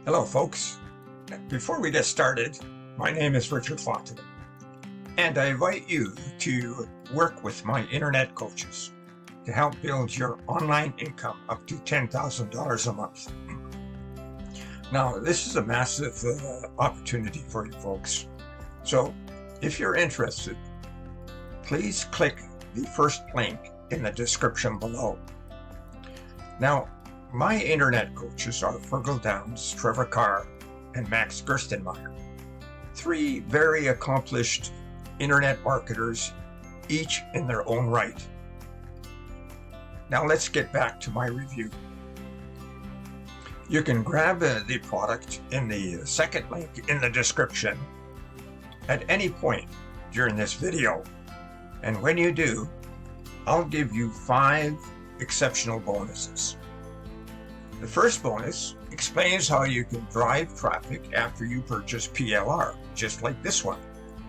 Hello, folks. Before we get started, my name is Richard Fontaine, and I invite you to work with my internet coaches to help build your online income up to $10,000 a month. Now, this is a massive opportunity for you folks. So, if you're interested, please click the first link in the description below. Now, my internet coaches are Fergal Downs, Trevor Carr, and Max Gerstenmaier. Three very accomplished internet marketers, each in their own right. Now let's get back to my review. You can grab the product in the second link in the description at any point during this video. And when you do, I'll give you 5 exceptional bonuses. The first bonus explains how you can drive traffic after you purchase PLR, just like this one.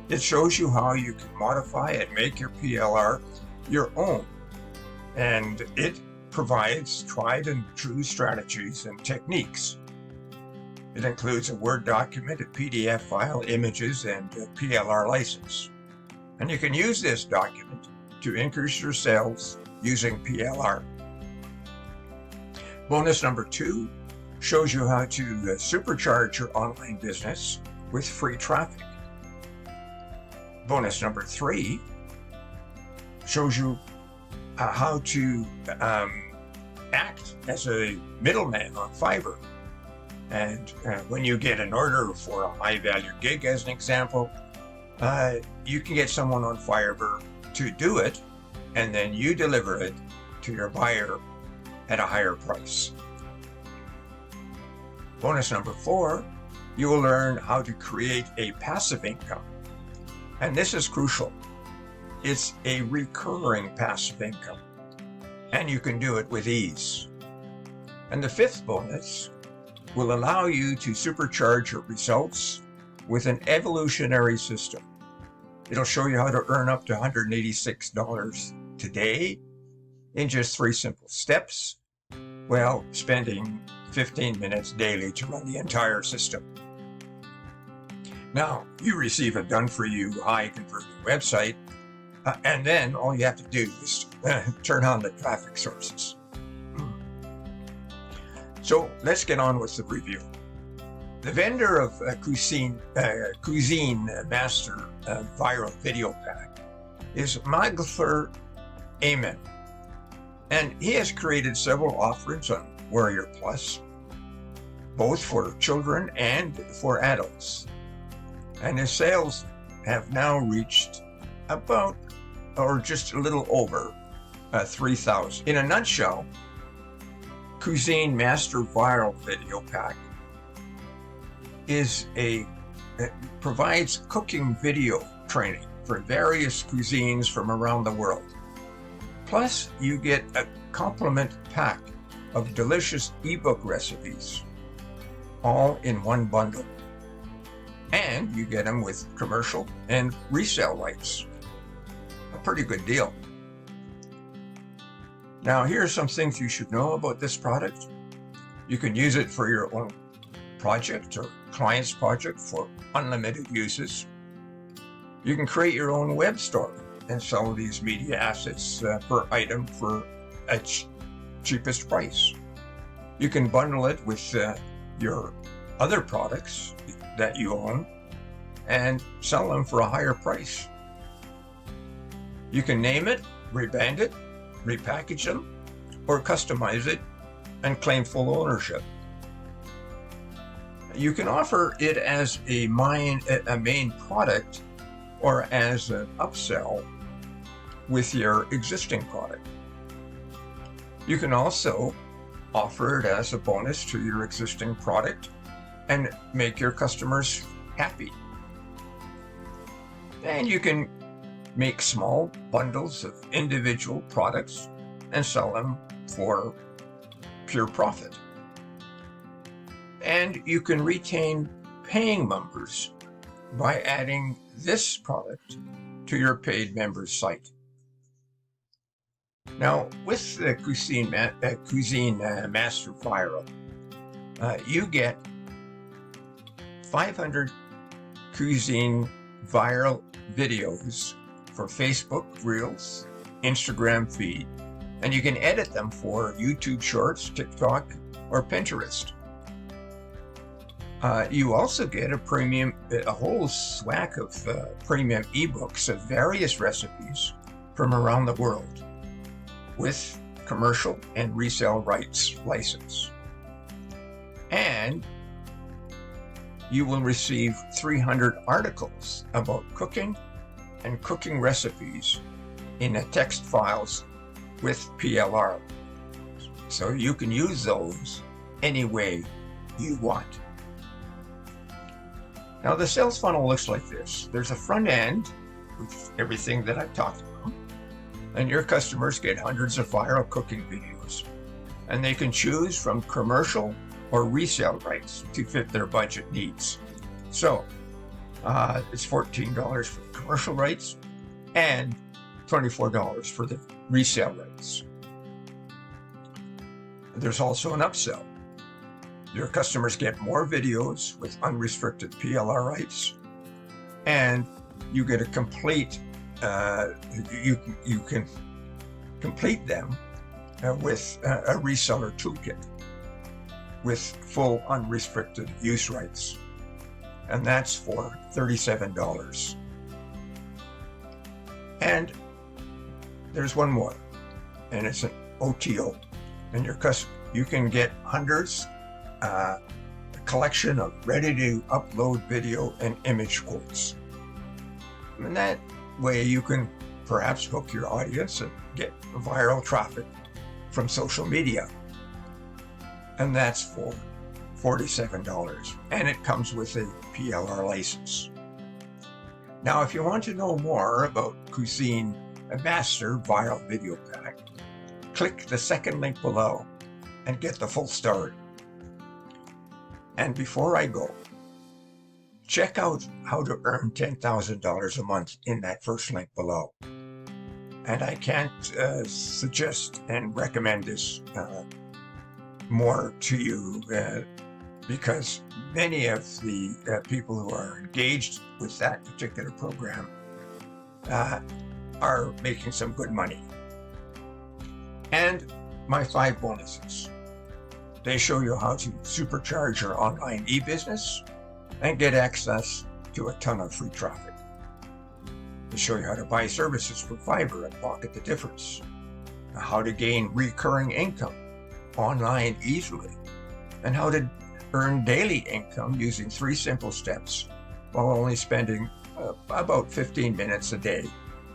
It shows you how you can modify and make your PLR your own. And it provides tried and true strategies and techniques. It includes a Word document, a PDF file, images, and a PLR license. And you can use this document to increase your sales using PLR. Bonus number 2 shows you how to supercharge your online business with free traffic. Bonus number 3 shows you how to act as a middleman on Fiverr. And when you get an order for a high-value gig, as an example, you can get someone on Fiverr to do it, and then you deliver it to your buyer at a higher price. Bonus number 4, you will learn how to create a passive income. And this is crucial. It's a recurring passive income, and you can do it with ease. And the 5th bonus will allow you to supercharge your results with an evolutionary system. It'll show you how to earn up to $186 today in just 3 simple steps, while spending 15 minutes daily to run the entire system. Now, you receive a done-for-you, high-converting website, and then all you have to do is turn on the traffic sources. So let's get on with the review. The vendor of Cuisine Master Viral Video Pack is Magfur Amen. And he has created several offerings on Warrior Plus, both for children and for adults. And his sales have now reached about, or just a little over, 3,000. In a nutshell, Cuisine Master Viral Video Pack provides cooking video training for various cuisines from around the world. Plus, you get a compliment pack of delicious ebook recipes, all in one bundle. And you get them with commercial and resale rights. A pretty good deal. Now, here are some things you should know about this product. You can use it for your own project or client's project for unlimited uses. You can create your own web store and sell these media assets per item for a cheapest price. You can bundle it with your other products that you own and sell them for a higher price. You can name it, rebrand it, repackage them, or customize it and claim full ownership. You can offer it as a main product or as an upsell with your existing product. You can also offer it as a bonus to your existing product and make your customers happy. And you can make small bundles of individual products and sell them for pure profit. And you can retain paying members by adding this product to your paid members site. Now, with the Cuisine Master Viral, you get 500 cuisine viral videos for Facebook Reels, Instagram feed, and you can edit them for YouTube Shorts, TikTok, or Pinterest. You also get a whole swag of premium ebooks of various recipes from around the world with commercial and resale rights license. And you will receive 300 articles about cooking and cooking recipes in a text files with PLR. So you can use those any way you want. Now the sales funnel looks like this. There's a front end with everything that I've talked about, and your customers get hundreds of viral cooking videos, and they can choose from commercial or resale rights to fit their budget needs. So it's $14 for the commercial rights and $24 for the resale rights. There's also an upsell. Your customers get more videos with unrestricted PLR rights, and you get a complete, you can complete them with a reseller toolkit with full unrestricted use rights. And that's for $37. And there's one more, and it's an OTO. And you can get hundreds, a collection of ready-to-upload video and image quotes. And that way you can perhaps hook your audience and get viral traffic from social media. And that's for $47. And it comes with a PLR license. Now, if you want to know more about Cuisine Master Viral Video Pack, click the second link below and get the full story. And before I go, check out how to earn $10,000 a month in that first link below. And I can't suggest and recommend this more to you because many of the people who are engaged with that particular program are making some good money. And my 5 bonuses. They show you how to supercharge your online e-business and get access to a ton of free traffic. They show you how to buy services from Fiverr and pocket the difference. How to gain recurring income online easily, and how to earn daily income using 3 simple steps while only spending about 15 minutes a day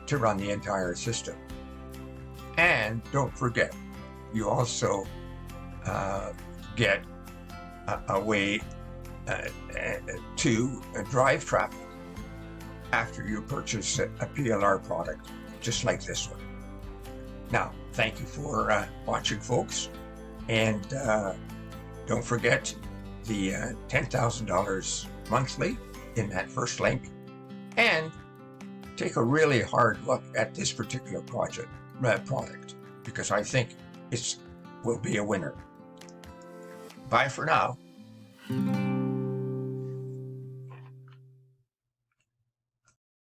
to run the entire system. And don't forget, you also get a way to drive traffic after you purchase a PLR product just like this one. Now, thank you for watching, folks. And don't forget the $10,000 monthly in that first link. And take a really hard look at this particular product because I think it will be a winner. Bye for now.